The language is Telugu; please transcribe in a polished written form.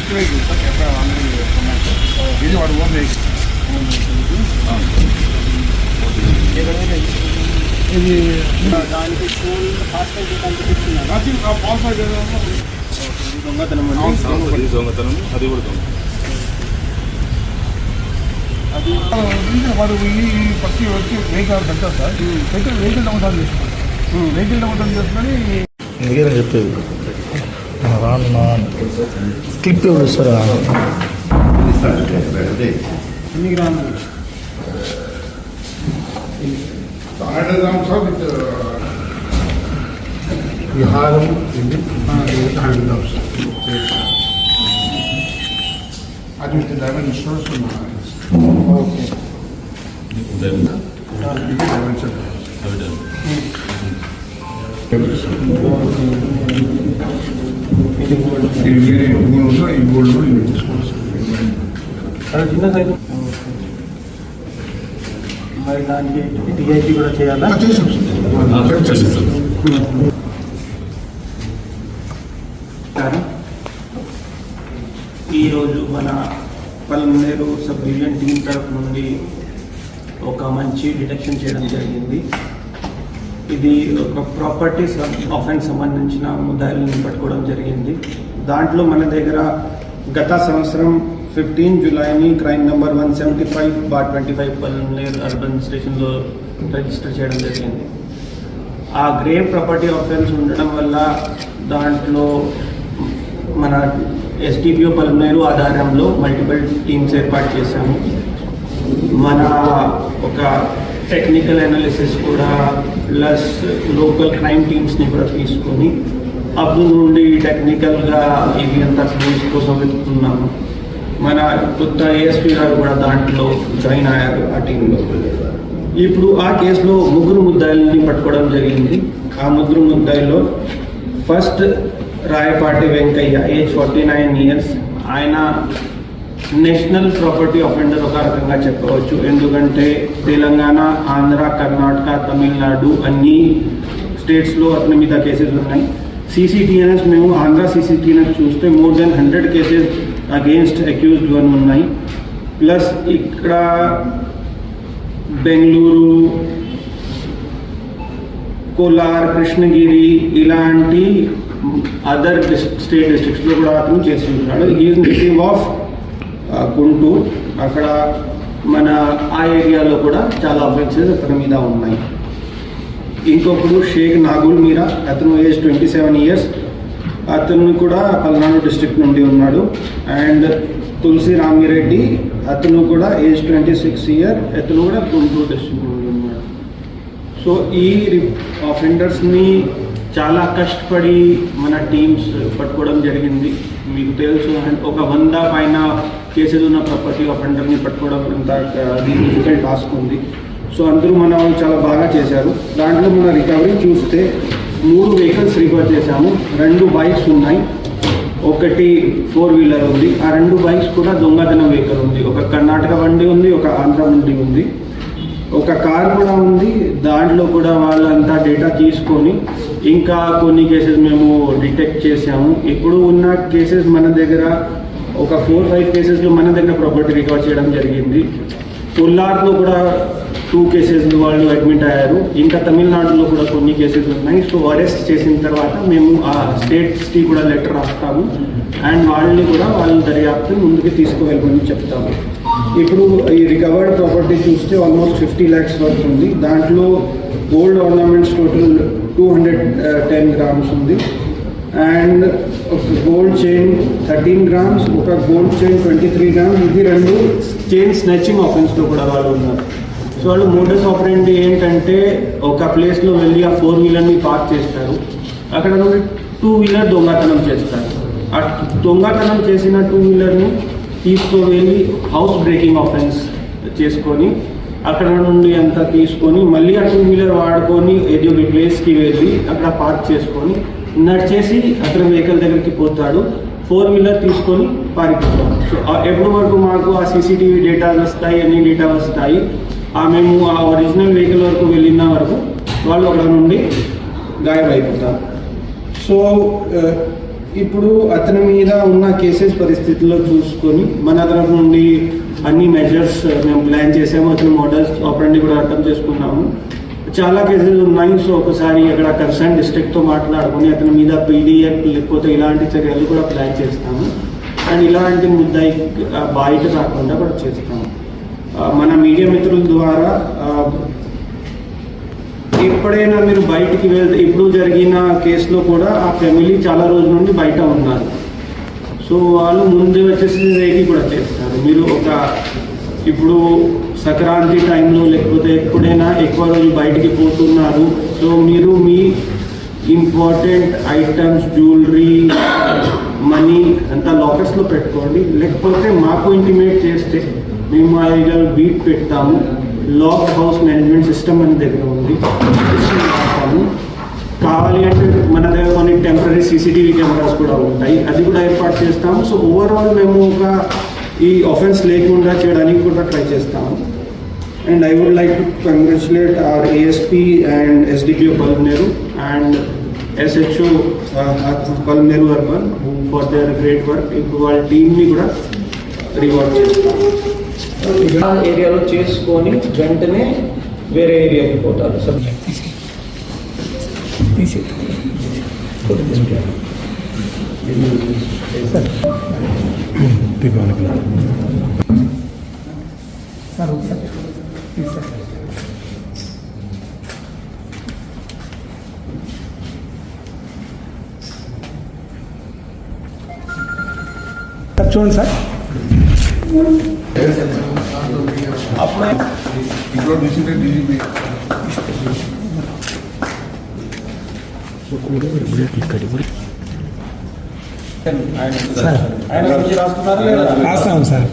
గిఫ్ట్ వెహికల్ సార్ ఎక్కడ ఇది వాడు ఓన్ వెహికల్ ఇది దానికి ఫోన్ హాస్టల్ దొంగతనం దొంగతనం అది కూడా దొంగ అది వాడు ఫస్ట్ వచ్చి వెహికల్ పెట్టారు సార్ వెహికల్ దొంగతనం చేస్తున్నారు వెహికల్ దొంగతనం చేసుకొని మీకేనా చెప్పేది రాను క్లిప్ ఎవరు సార్ ఎన్ని గ్రాములు విహారం అది విత్ డ్రైవర్ ఇన్సూరెన్స్ ఓకే ఈ గోల్డ్ చిన్న సైజు మరి దానికి డిఐపి కూడా చేయాలా? ఈరోజు మన పల్మనేరు సబ్ డివిజన్ టీం తరఫు నుండి ఒక మంచి డిటెక్షన్ చేయడం జరిగింది. ఇది ఒక ప్రాపర్టీ ఆఫెన్స్ సంబంధించిన ముద్దాయిలను పట్టుకోవడం జరిగింది. దాంట్లో మన దగ్గర గత సంవత్సరం 15 జూలైని క్రైమ్ నెంబర్ 175/25 పల్మనేరు అర్బన్ స్టేషన్లో రిజిస్టర్ చేయడం జరిగింది. ఆ గ్రేవ్ ప్రాపర్టీ ఆఫెన్స్ ఉండడం వల్ల దాంట్లో మన ఎస్డిపిఓ పల్మనేరు ఆధారంలో మల్టిపుల్ టీమ్స్ ఏర్పాటు చేశాము. మన ఒక టెక్నికల్ అనాలిసిస్ కూడా ప్లస్ లోకల్ క్రైమ్ టీమ్స్ని కూడా తీసుకొని అప్పుడు నుండి టెక్నికల్గా ఇవి అంతా క్లూస్ కోసం వెతుకుతున్నాము. మన కొత్త ఏఎస్పీ గారు కూడా దాంట్లో జాయిన్ అయ్యారు ఆ టీంలో. ఇప్పుడు ఆ కేసులో 3 ముద్దాయిల్ని పట్టుకోవడం జరిగింది. ఆ 3 ముద్దాయిల్లో first Rayapati Venkayya, age 49 years. ఆయన నేషనల్ ప్రాపర్టీ అఫెండర్ ఒక రకంగా చెప్పవచ్చు. ఎందుకంటే తెలంగాణ, ఆంధ్ర, కర్ణాటక, తమిళనాడు అన్ని స్టేట్స్లో అతని మీద కేసెస్ ఉన్నాయి. CCTNS మేము ఆంధ్ర CCTNS చూస్తే more than 100 cases against accused one ఉన్నాయి. ప్లస్ ఇక్కడ బెంగళూరు, కోలార్, కృష్ణగిరి ఇలాంటి అదర్ స్టేట్ డిస్ట్రిక్ట్స్లో కూడా అతను చేసి ఉంటున్నాడు. Is native of Guntur. అక్కడ మన ఆ ఏరియాలో కూడా చాలా అఫెన్సెస్ అతని మీద ఉన్నాయి. ఇంకొకడు షేక్ నాగుల్ మీరా, అతను ఏజ్ 27 ఇయర్స్. అతను కూడా పల్నాడు డిస్ట్రిక్ట్ నుండి ఉన్నాడు. అండ్ తులసి రామిరెడ్డి, అతను కూడా ఏజ్ 26 ఇయర్, అతను కూడా గుంటూరు డిస్ట్రిక్ట్ నుండి ఉన్నాడు. సో ఈ అఫెండర్స్ని చాలా కష్టపడి మన టీమ్స్ పట్టుకోవడం జరిగింది. మీకు తెలుసు ఒక 100 పైన కేసులు ఉన్న ప్రాపర్టీ అఫెండర్ని పట్టుకోవడం అంత డిఫికల్ట్ టాస్క్ ఉంది. సో అందరూ మన వాళ్ళు చాలా బాగా చేశారు. దాంట్లో మన రికవరీ చూస్తే 3 వెహికల్స్ రికవర్ చేశాము. 2 బైక్స్ ఉన్నాయి, ఒకటి 4 వీలర్ ఉంది. ఆ 2 బైక్స్ కూడా దొంగతనం వెహికల్ ఉంది. ఒక కర్ణాటక బండి ఉంది, ఒక ఆంధ్ర బండి ఉంది, ఒక కార్ కూడా ఉంది. దాంట్లో కూడా వాళ్ళంతా డేటా తీసుకొని ఇంకా కొన్ని కేసెస్ మేము డిటెక్ట్ చేసాము. ఇప్పుడు ఉన్న కేసెస్ మన దగ్గర ఒక 4-5 కేసెస్లో మన దగ్గర ప్రాపర్టీ రికవర్ చేయడం జరిగింది. కొల్లార్లో కూడా 2 కేసెస్ వాళ్ళు అడ్మిట్ అయ్యారు. ఇంకా తమిళనాడులో కూడా కొన్ని కేసెస్ ఉన్నాయి. సో అరెస్ట్ చేసిన తర్వాత మేము ఆ స్టేట్స్కి కూడా లెటర్ రాస్తాము అండ్ వాళ్ళని కూడా వాళ్ళ దర్యాప్తు ముందుకు తీసుకువెళ్ళమని చెప్తాము. ఇప్పుడు ఈ రికవర్డ్ ప్రాపర్టీ చూస్తే ఆల్మోస్ట్ 50 lakhs వరకు ఉంది. దాంట్లో గోల్డ్ ఆర్నమెంట్స్ టోటల్ 210 grams ఉంది. అండ్ ఒక గోల్డ్ చైన్ 13 grams, ఒక గోల్డ్ చైన్ 23 grams. ఇది 2 చైన్ స్నాచింగ్ ఆఫెన్స్లో కూడా వాళ్ళు ఉన్నారు. సో వాళ్ళు మోడస్ ఆపరెండి ఏంటంటే ఒక ప్లేస్లో వెళ్ళి ఆ 4 వీలర్ని పార్క్ చేస్తారు. అక్కడ నుండి 2 వీలర్ దొంగతనం చేస్తారు. ఆ దొంగతనం చేసిన 2 వీలర్ని తీసుకువెళ్ళి హౌస్ బ్రేకింగ్ ఆఫెన్స్ చేసుకొని అక్కడ నుండి అంతా తీసుకొని మళ్ళీ ఆ 2 వీలర్ వాడుకొని ఏదో ఒక ప్లేస్కి వెళ్ళి అక్కడ పార్క్ చేసుకొని నడిచేసి అతని వెహికల్ దగ్గరికి పోతాడు. 4 వీలర్ తీసుకొని పారిపోతాడు. సో ఎప్పటి వరకు మాకు ఆ CCTV డేటా వస్తాయి, అన్ని డేటా వస్తాయి. మేము ఆ ఒరిజినల్ వెహికల్ వరకు వెళ్ళిన వరకు వాళ్ళు అక్కడ నుండి గాయమైపోతారు. సో ఇప్పుడు అతని మీద ఉన్న కేసెస్ పరిస్థితుల్లో చూసుకొని మన తరఫు నుండి అన్ని మెజర్స్ మేము ప్లాన్ చేసాము. అతని మోడల్స్ ఆపరేండి కూడా అర్థం చేసుకున్నాము. చాలా కేసెస్ ఉన్నాయి. సో ఒకసారి అక్కడ కన్సర్న్ డిస్ట్రిక్ట్తో మాట్లాడుకుని అతని మీద పీడిఎఫ్ లేకపోతే ఇలాంటి చర్యలు కూడా ప్లాన్ చేస్తాము. అండ్ ఇలాంటి ముద్దాయి బయట కాకుండా కూడా చేస్తాము. మన మీడియా మిత్రుల ద్వారా ఎప్పుడైనా మీరు బయటికి వెళ్తే, ఇప్పుడు జరిగిన కేసులో కూడా ఆ ఫ్యామిలీ చాలా రోజుల నుండి బయట ఉన్నారు. సో వాళ్ళు ముందు వచ్చేసి రేకి కూడా చేస్తారు. మీరు ఇప్పుడు సంక్రాంతి టైంలో లేకపోతే ఎప్పుడైనా ఎక్కువ రోజు బయటికి పోతున్నారు. సో మీరు మీ ఇంపార్టెంట్ ఐటమ్స్, జ్యువెలరీ, మనీ అంతా లాకర్స్లో పెట్టుకోండి. లేకపోతే మాకు ఇంటిమేట్ చేస్తే మేము మా దగ్గర బీట్ పెడతాము. లాక్ హౌస్ మేనేజ్మెంట్ సిస్టమ్ మన దగ్గర ఉంది. కావాలి అంటే మన దగ్గర కొన్ని టెంపరీ సీసీటీవీ కెమెరాస్ కూడా ఉంటాయి, అది కూడా ఏర్పాటు చేస్తాము. సో ఓవరాల్ మేము ఈ ఆఫెన్స్ లేకుండా చేయడానికి కూడా ట్రై చేస్తాము. And I would like to congratulate our ASP and SDPO Palamaner and SHO Palamaner urban for their great work. ఇప్పుడు వాళ్ళ టీమ్ని కూడా రివార్డ్ చేస్తాము. ఏరియాలో చేసుకొని వెంటనే వేరే ఏరియాకి పోతారు. సార్ చూడండి సార్, అప్పుడే ఇంట్లో డిసిప్లిన్ డీజీపీ ఆయన రాస్తున్నారు లేదా? రాస్తాం సార్.